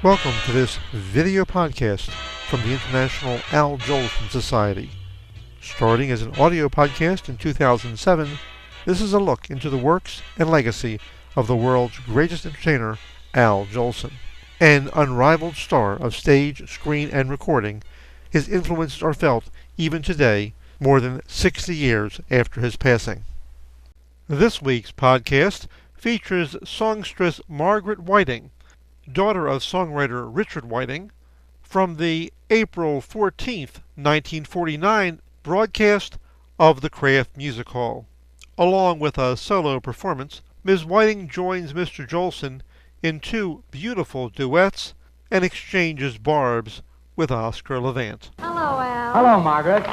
Welcome to this video podcast from the International Al Jolson Society. Starting as an audio podcast in 2007, this is a look into the works and legacy of the world's greatest entertainer, Al Jolson. An unrivaled star of stage, screen, and recording, his influences are felt even today, more than 60 years after his passing. This week's podcast features songstress Margaret Whiting, daughter of songwriter Richard Whiting, from the April 14th, 1949 broadcast of the Kraft Music Hall. Along with a solo performance, Ms. Whiting joins Mr. Jolson in two beautiful duets and exchanges barbs with Oscar Levant. Hello, Al. Hello, Margaret.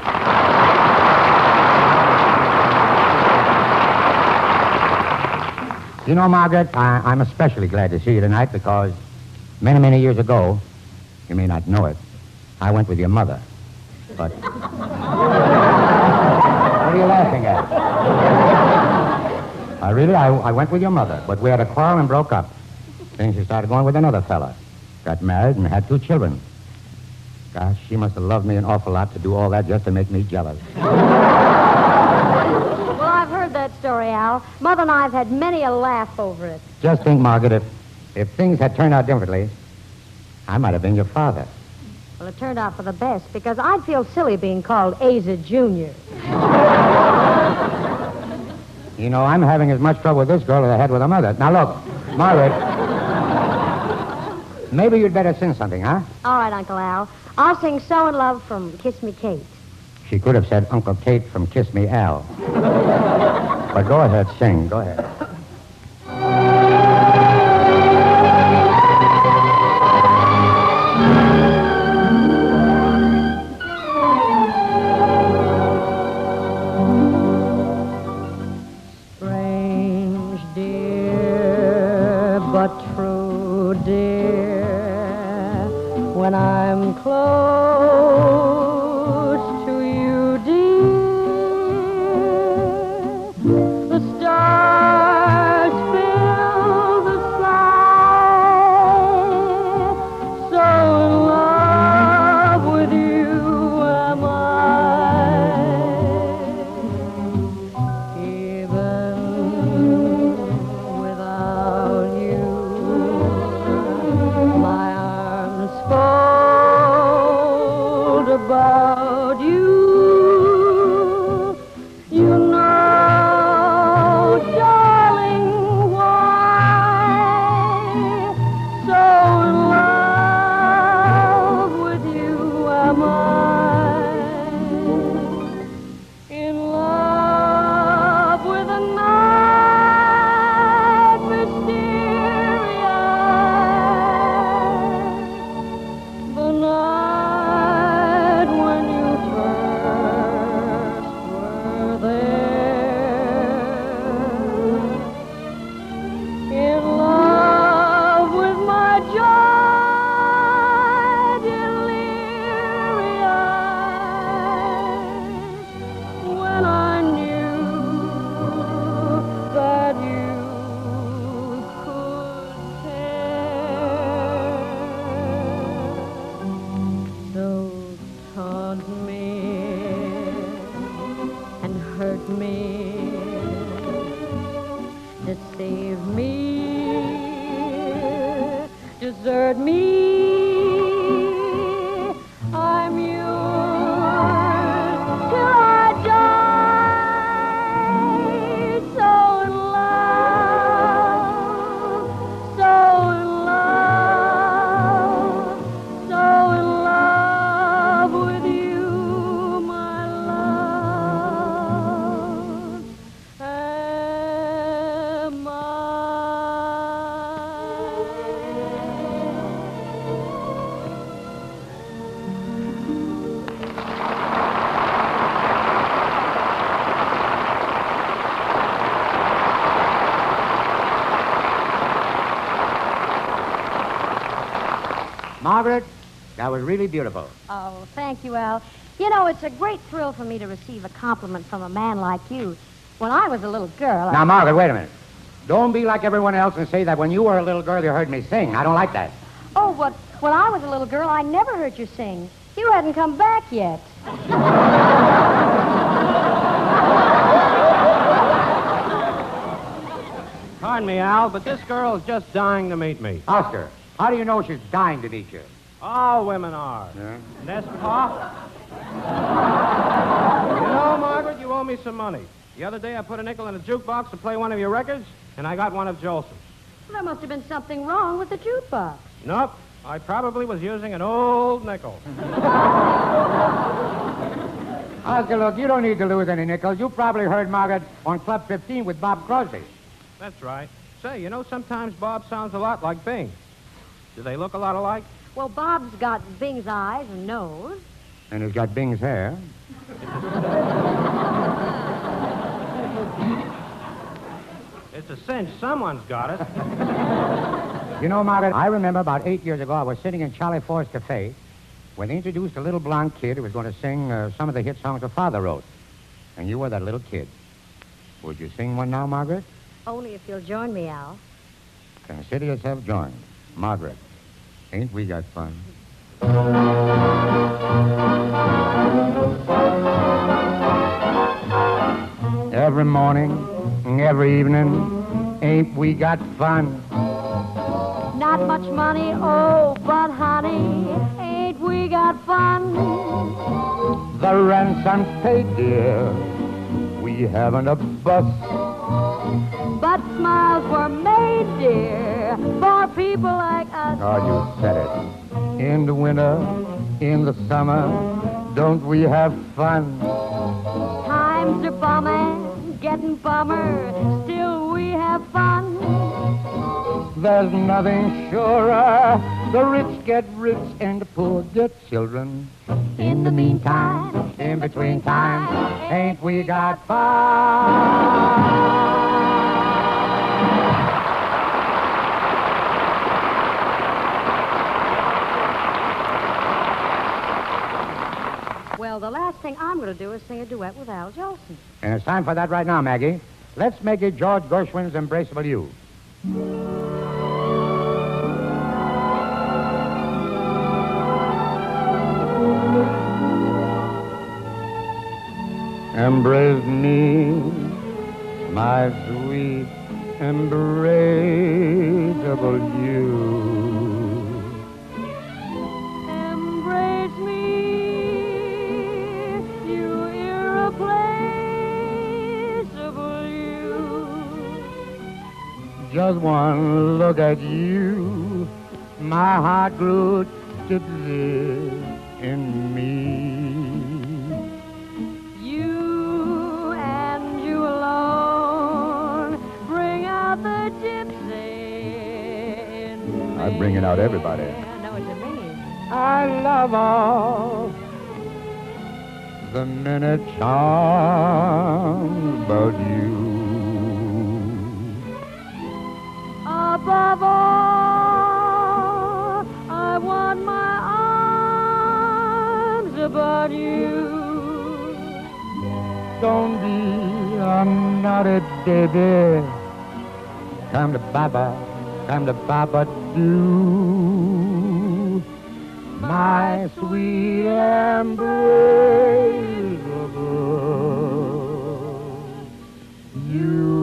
You know, Margaret, I'm especially glad to see you tonight because many, many years ago, you may not know it, I went with your mother. But... What are you laughing at? I went with your mother, but we had a quarrel and broke up. Then she started going with another fella. Got married and had 2 children. Gosh, she must have loved me an awful lot to do all that just to make me jealous. Well, I've heard that story, Al. Mother and I have had many a laugh over it. Just think, Margaret, if things had turned out differently, I might have been your father. Well, it turned out for the best, because I'd feel silly being called Asa Jr. You know, I'm having as much trouble with this girl as I had with her mother. Now, look, Margaret, maybe you'd better sing something, huh? All right, Uncle Al. I'll sing So in Love from Kiss Me Kate. She could have said Uncle Kate from Kiss Me Al. But go ahead, sing. Go ahead. Strange, dear, but true, dear, when I'm close to you, dear, the stars fill the sky, so in love with you am I, even without you, my arms fold about you. You know, darling, why so in love with you am I, in love with a night mysterious, the night when you first were there, in love with my joy delirious, when I knew that you could care. So taunt me and hurt me, deceive me, desert me. I'm yours till I die. So in love, so in love, so in love with you, my love, am I. Margaret, that was really beautiful. Oh, thank you, Al. You know, it's a great thrill for me to receive a compliment from a man like you. When I was a little girl... Now, Margaret, wait a minute. Don't be like everyone else and say that when you were a little girl you heard me sing. I don't like that. Oh, but when I was a little girl, I never heard you sing. You hadn't come back yet. Pardon me, Al, but this girl's just dying to meet me. Oscar, how do you know she's dying to meet you? All women are. Yeah? Nest Pa? You know, Margaret, you owe me some money. The other day I put a nickel in a jukebox to play one of your records, and I got one of Jolson's. There must have been something wrong with the jukebox. Nope. I probably was using an old nickel. Oscar, look, you don't need to lose any nickels. You probably heard Margaret on Club 15 with Bob Crosby. That's right. Say, you know, sometimes Bob sounds a lot like Bing. Do they look a lot alike? Well, Bob's got Bing's eyes and nose. And he's got Bing's hair. It's a cinch. Someone's got it. You know, Margaret, I remember about 8 years ago, I was sitting in Charlie Ford's cafe when they introduced a little blonde kid who was going to sing some of the hit songs her father wrote. And you were that little kid. Would you sing one now, Margaret? Only if you'll join me, Al. Consider yourself joined. Margaret, ain't we got fun? Every morning, every evening, ain't we got fun? Not much money, oh, but honey, ain't we got fun? The rent's unpaid, dear. We haven't a bus. But smiles were made, dear, for people like us. Oh, you said it. In the winter, in the summer, don't we have fun? Times are bumming, getting bummer, still we have fun. There's nothing surer. The rich get rich and the poor get children. In the meantime, In between time, ain't we got fun? well, the last thing I'm going to do is sing a duet with Al Jolson. And it's time for that right now, Maggie. Let's make it George Gershwin's Embraceable You. Embrace me, my sweet, embraceable you. Embrace me, you irreplaceable you. Just one look at you, my heart grew to live in me. You and you alone bring out the gypsy in me. I'm bringing out everybody. I know what you mean. I love all the minute charms about you. Above all, I want my arms about you. Don't be a naughty baby. Come to Baba do. My sweet embraceable you.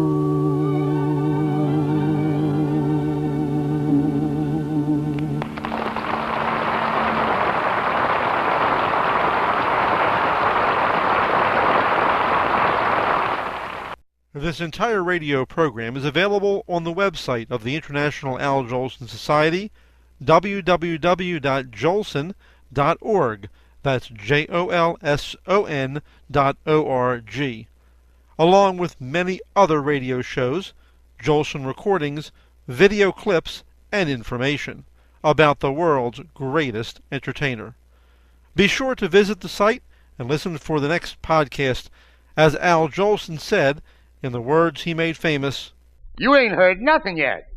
This entire radio program is available on the website of the International Al Jolson Society, www.jolson.org. That's JOLSON.org. Along with many other radio shows, Jolson recordings, video clips, and information about the world's greatest entertainer. Be sure to visit the site and listen for the next podcast. As Al Jolson said, in the words he made famous, You ain't heard nothing yet.